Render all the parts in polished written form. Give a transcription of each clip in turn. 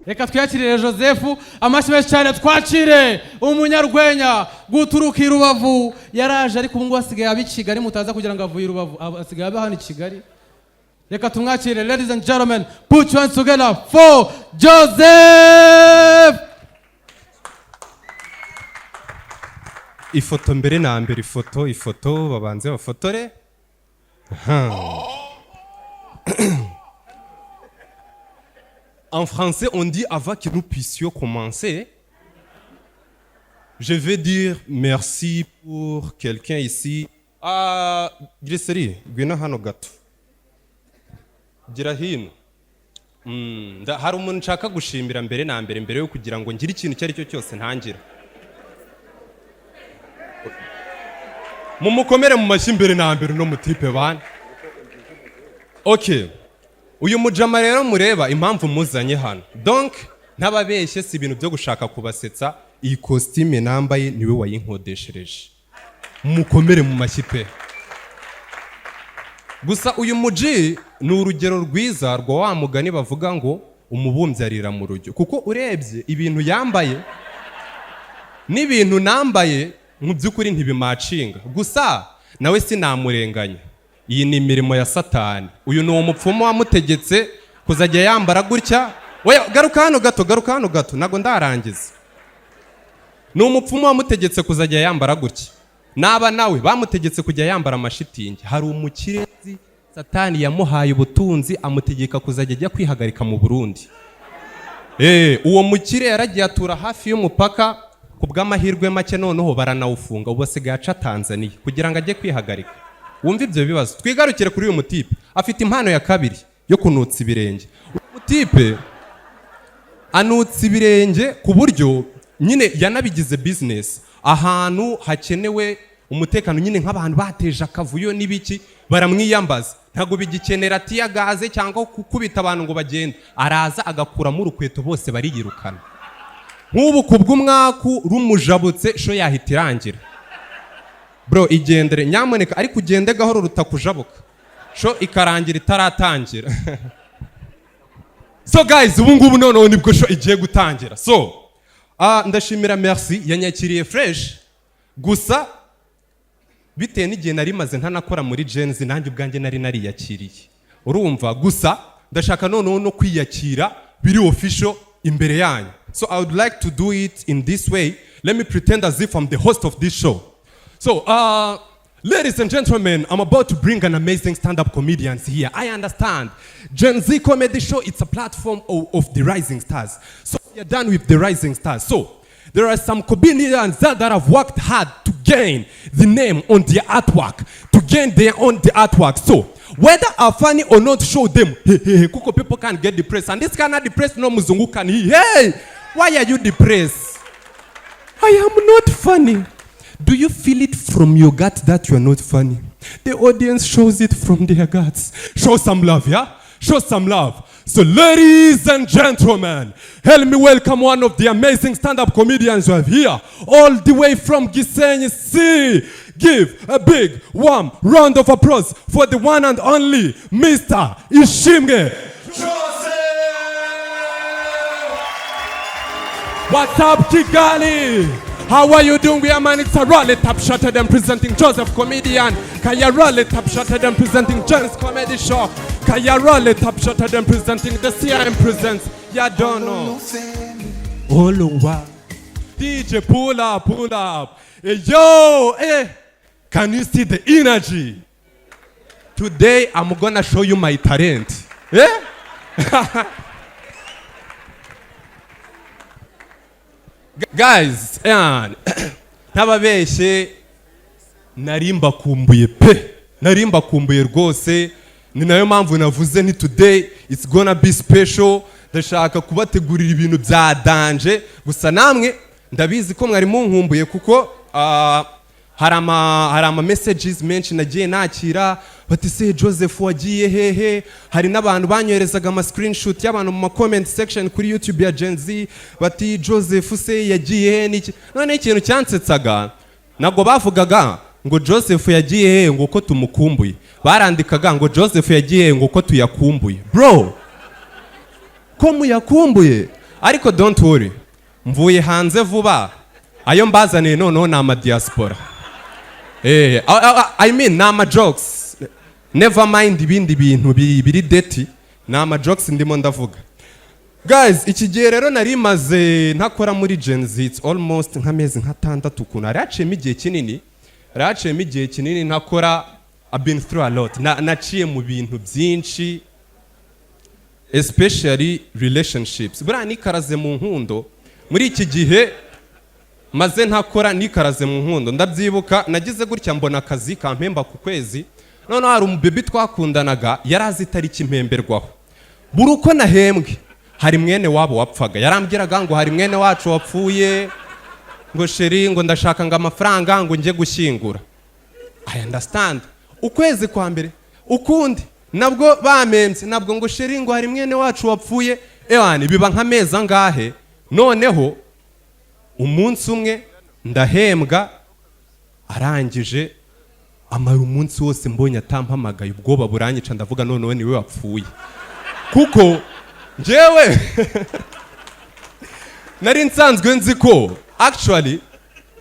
Reka twakirire Joseph amashyi menshi cyane twakire umunyarwenya guturuka i Rubavu yaraje ariko ubu ngo asigaye abi Kigali mutaza kugira ngo avuye i Rubavu asigaye aba hano i Kigali. Reka tumwakire, ladies and gentlemen, put your hands together for Joseph. Ifoto mbere na mbere, ifoto babanze bafotore. En français, on dit avant que nous puissions commencer, je vais dire merci pour quelqu'un ici. Griseri, gwina hano gato. Gira hino. Hari umuntu nshaka gushimira mbere na mbere yo kugira ngo ngire ikintu cyari cyo cyose ntangira. Mumukomere mu mashyi mbere na mbere no mutipe bana. Okay. Uyu mujama rero mureba impamvu muzanye hano. Donc ntababeshye si ibintu byo gushaka kubasetsa, iyi costume nambaye niwe wayinkodeshereje. Mukomere mu mashyi pe. Gusa uyu muji ni urugero rwiza rwa wa mugani bavuga ngo umubumbyi arira mu rujyo, kuko urebye ibintu yambaye n'ibintu nambaye mu by'ukuri ntibimacinga. Gusa nawe sinamurenganya, iyi ni imirimo ya Satani. Uyu ni umupfumu wamutegetse kuzajya yambara gutya. Oya, garuka hano gato nago ndarangiza. Ni umupfumu wamutegetse kuzajya yambara gutya. Naba nawe bamutegetse kujya yambara amashitingi. Hari umukirezi Satani yamuhaye ubutunzi amutegeka kuzajya ajya kwihagarika mu Burundi. Uwo mukire yaragiye atura hafi y'umupaka, kubw'amahirwe make noneho baranawufunga, ubu asigaye aca Tanzania kugira ngo ajye kwihagarika. Wumva ibyo bibazo. Twigarukire kuri uyu mutipe, afite impano ya kabiri yo kunutsa ibirenge. Uyu mutipe anutsa ibirenge ku buryo nyine yanabigize business. Ahantu hakenewe umutekano nyine nk'abantu bateje akavuyo n'ibiki baramwiyambaza. Ntago bigikenera tiya gaze cyangwa kukubita abantu ngo bagende. Araza agakuramo urukweto bose bariyirukana. Nk'ubu kubw'umwaku rumujabutse sho yahita irangira. Bro, igendere nyamuneka, ariko ugende gahoro rutakujabuka. Sho ikarangira itaratangira. So guys, ubu ngubu noneho nibwo sho igiye gutangira. So ndashimira merci yanyakiriye fresh. Gusa bitewe n'igihe nari maze ntanakora muri Gens, nanjye ubwanjye nari nariyakiriye. Urumva, gusa ndashaka noneho no kwiyakira biri official imbere yanyu. So I would like to do it in this way. Let me pretend as if I'm the host of this show. So, ladies and gentlemen, I'm about to bring an amazing stand-up comedians here. I understand. Gen Z Comedy Show, it's a platform of the rising stars. So we are done with the rising stars. So there are some comedians that have worked hard to gain the name on their artwork, to gain their own the artwork. So whether are funny or not, show them. Hey, Kuko people can't get depressed. And this kind of depressed, no Muzungu can hear. Hey, why are you depressed? I am not funny. Do you feel it from your gut that you are not funny? The audience shows it from their guts. Show some love, yeah? Show some love. So ladies and gentlemen, help me welcome one of the amazing stand-up comedians you have here, all the way from Gisenyi City. Give a big, warm round of applause for the one and only Mr. Ishimwe Joseph. What's up, Kigali? How are you doing? We are man, it's a roll top shutter them presenting Joseph Comedian. Kaya roll top shutter them presenting John's Comedy Show. Kaya roll top shutter them presenting the CRM presents. Ya don't know. Oluwa. DJ pull up. Hey, yo, hey. Can you see the energy? Today I'm gonna show you my talent. Yeah? Guys, ntababeshye narimba kumbuye pe, narimba kumbuye rwose. Ni nayo mpamvu navuze ni today it's gonna be special. Ndashaka kubategurira ibintu bya danje. Gusa namwe ndabizi ko mwari munkumbuye kuko hari ama messages menshi nagiye nakira bati se Joseph wagiye hehe, hari n'abantu banyoherezaga ama screenshot y'abantu mu comment section kuri YouTube ya Gen Z bati Joseph se yagiye he niki. None ikintu cyansetsaga nabwo bavugaga ngo Joseph yagiye he ngo ko tumukumbuye, barandikaga ngo Joseph yagiye he ngo ko tuyakumbuye. Bro, ko muyakumbuye? Ariko don't worry, mvuye hanze vuba, ayo mbazaniye noneho ni ama diaspora. I mean nama jokes, never mind ibindi bintu biri deti, nama jokes ndimo ndavuga. Guys, iki gihe rero nari maze ntakora muri Gen Z, it's almost nk'amezi nk'atandatu kuntu araciyemo igihe kinini ntakora. I've been through a lot, naciye mu bintu byinshi, especially relationships. Buriya nikaraze mu nkundo muri iki gihe maze ntakora, nikaraze mu nkundo. Ndabyibuka nagize gutya mbona akazi kampemba ku kwezi, none hari umubebi twakundanaga yarazi itariki impemberwaho. Buri uko nahembwe hari mwene wabo wapfaga, yarambwiraga ngo hari mwene wacu wapfuye, ngo sheri ngo ndashaka ngo amafaranga ngo njye gushyingura. I understand. Ukwezi kwa mbere ukundi nabwo bamembye, nabwo ngo sheri ngo hari mwene wacu wapfuye. Ewani biba nk'amezi angahe, noneho umunsi umwe ndahembwa, arangije amara umunsi wose mbonye atampamagaye, ubwoba buranyica, ndavuga noneho niwe wapfuye. Kuko njyewe nari nsanzwe nzi ko actually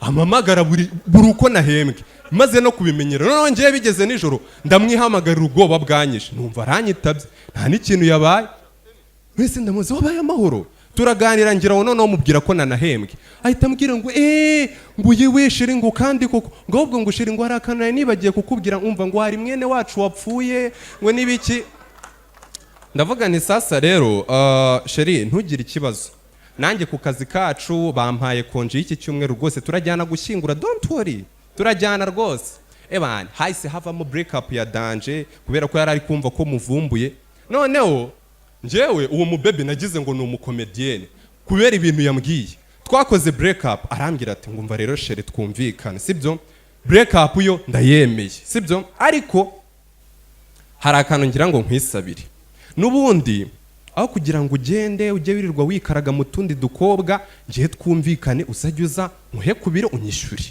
amamagara buri uko nahembwe, maze no kubimenyera. Noneho njyewe bigeze nijoro ndamwihamagarira, ubwoba bwanyishe, numva aranyitabye, nta n'ikintu yabaye. Wese ndamuzi wabaye amahoro, turaganira ngira ngo noneho mubwira ko nanahembwe. Ahita ambwira ngo ngo yewe sheri ngo kandi koko ngo ahubwo ngo sheri ngo hari akantu nibagiye kukubwira, umva ngo hari mwene wacu wapfuye ngo nibiki. Ndavuga nti sasa rero sheri ntugire ikibazo, nanjye ku kazi kacu bampaye konje y'iki cyumweru rwose turajyana gushyingura, don't worry, turajyana rwose. Ebana hahise havamo break up ya danje kubera ko yari ari kumva ko muvumbuye. Noneho njyewe uwo mubebe nagize ngo ni umukomedienne kubera ibintu yambwiye. Twakoze break up, arambwira ati ngumva rero sheri twumvikane, sibyo? Break up yo ndayemeye, sibyo? Ariko hari akantu ngira ngo nkwisabire, n'ubundi aho kugira ngo ugende ujye wirirwa wikaraga mu tundi dukobwa, ngiye twumvikane uzajya uza muhe kubiro unyishyure.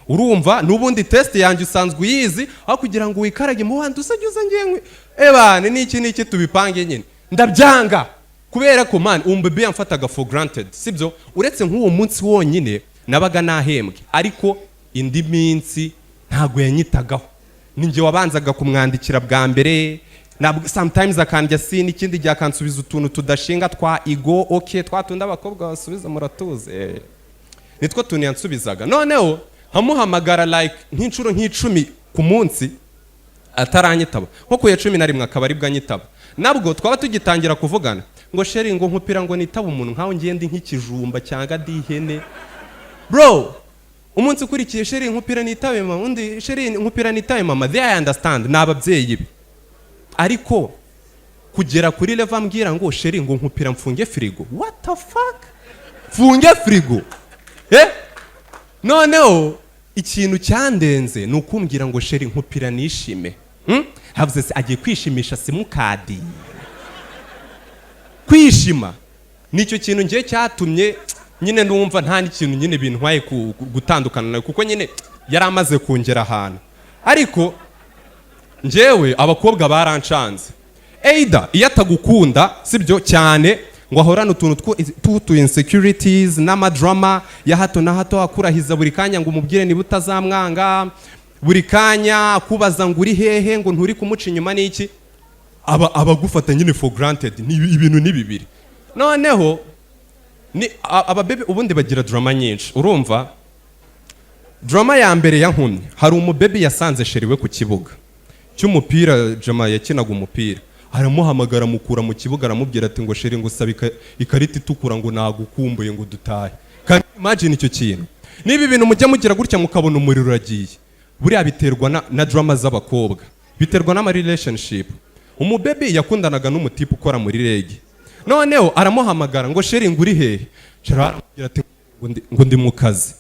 Urumva n'ubundi test yanjye usanzwe uyizi, aho kugira ngo wikarage mu wandi uzajya uza ngiye ebane niki tubipange nyine. Ndabyanga kubera ko man umbebe yamfataga for granted, sibyo? Uretse nk'uwo munsi wonyine nabaga nahembwe, ariko indi minsi ntago yanyitagaho. Ninjye wabanzaga kumwandikira bwa mbere, sometimes akandya sini, ikindi gihe akansubiza utuntu tudashinga twa ego, okay twatunda abakobwa basubiza muratuze, nitwo tuntu yansubizaga. Noneho hamuhamagara like nk'inshuro nk'icumi ku munsi ataranyitaba, nko ku ya 11 akaba ari bwanyitaba. Nabwo twaba tugitangira kuvugana ngo sheri ngo nkupira ngo nitaba umuntu nkaho ngende nk'ikijumba cyangwa dihene. Bro, umunsi ukurikiye sheri nkupira nitabe mama, undi sheri nkupira nitabe mama, they understand, n'ababyeyi be. Ariko kugera kuri level ambwira ngo sheri ngo nkupira mfunge frigo. What the fuck? Mfunge frigo? Noneho ikintu cyandenze ni ukumbwira ngo sheri nkupira nishime. Havuze se agiye kwishimisha simukadi. Kwishima nicyo kintu ngiye cyatumye nyine ndumva nta n'ikintu nyine bintwaye gutandukana nawe, kuko nyine yari amaze kongera ahantu. Ariko njyewe abakobwa barancanze, either iyo atagukunda sibyo cyane ngo ahorane utuntu tw'utu insecurities n'amadrama ya hato na hato, akurahiza buri kanya ngo umubwire niba utazamwanga, buri kanya kubaza ngo uri hehe ngo nturi kumuca inyuma n'iki, abagufata nyine for granted. Ni ibintu ni bibiri. Noneho ni ababebe ubundi bagira drama nyinshi. Urumva drama ya mbere ya nkumye, hari umubebe yasanze sheri we ku kibuga cy'umupira, jama yakinaga umupira, aramuhamagara mukura mu kibuga, aramubwira ati ngo sheri ngo usaba ikarita itukura ngo nagukumbuye ngo dutahe. Can imagine icyo kintu? Niba ibintu mujya mugira gutya mukabona umuriro uragiye, buriya biterwa na drama z'abakobwa, biterwa n'ama relationship. Umubebe yakundanaga n'umutipe ukora muri rege, noneho aramuhamagara ngo sheri ngo uri hehe, sheri aramubwira ati ngo ndi mu kazi.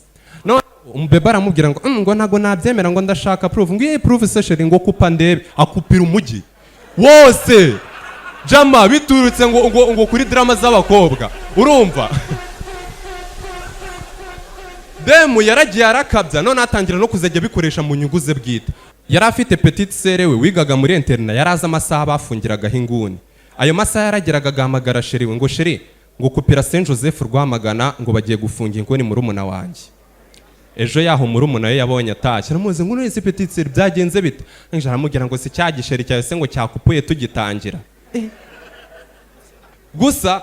Noneho Mbega aramubwira ngo ntago nabyemera ngo ndashaka proof ngo iyi proof se ngo kupa ndebe akupira umujyi wose jama biturutse ngo kuri drama z'abakobwa urumva demu yaragiye arakabya none atangira no kuzajya bikoresha mu nyungu ze bwite yari afite petite sere we wigaga muri interna yari azi amasaha bafungiragaho inguni ayo masaha yarageraga agahamagara sheri we ngo sheri ngo kupira Saint Joseph Rwamagana ngo bagiye gufunga inguni muri umuna wanjye ejo yaho muri umuna we yabonye atashye aramuze ngo none petite sere byagenze bite nje aramubwira ngo si cyagisheri cyawe se ngo cyakupuye tugitangira gusa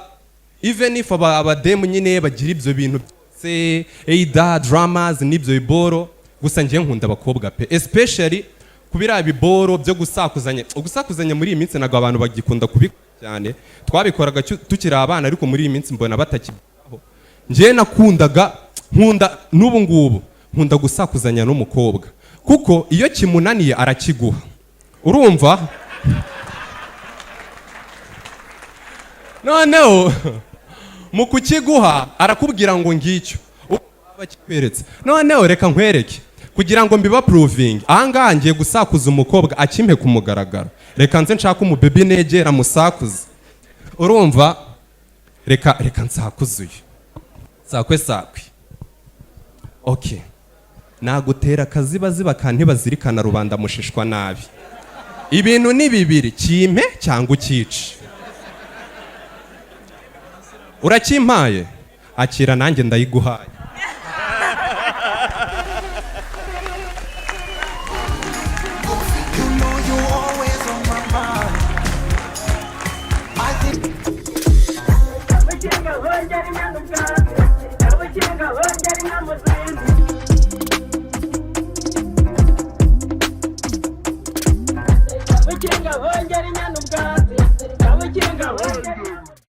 even if abademu nyine bagira ibyo bintu se eida dramas n'ibyo biboro gusa ngiye nkunda abakobwa pe especially kubira biboro byo gusakuzanya muri iyi minsi nago abantu bagikunda kubikora cyane twabikoraga tukiri abana ariko muri iyi minsi mbona batakibaho ngiye nakundaga nkunda n'ubu ngubu nkunda gusakuzanya n'umukobwa kuko iyo kimunaniye arakiguha urumva noneho mu kukiguha arakubwira ngo ngicyo bakikweretse noneho reka nkwereke kugira ngo mbiba proving ahangaha ngiye gusakuza umukobwa akimpe ku mugaragaro reka nze nshaka umubebi negera musakuze urumva reka nsakuzuye sakwe okay nagutera akaziba kantibazirikana rubanda mushishwa nabi ibintu ni bibiri kimpe cyangwa ukice urakimpaye akira nanjye ndayiguhaye Kigali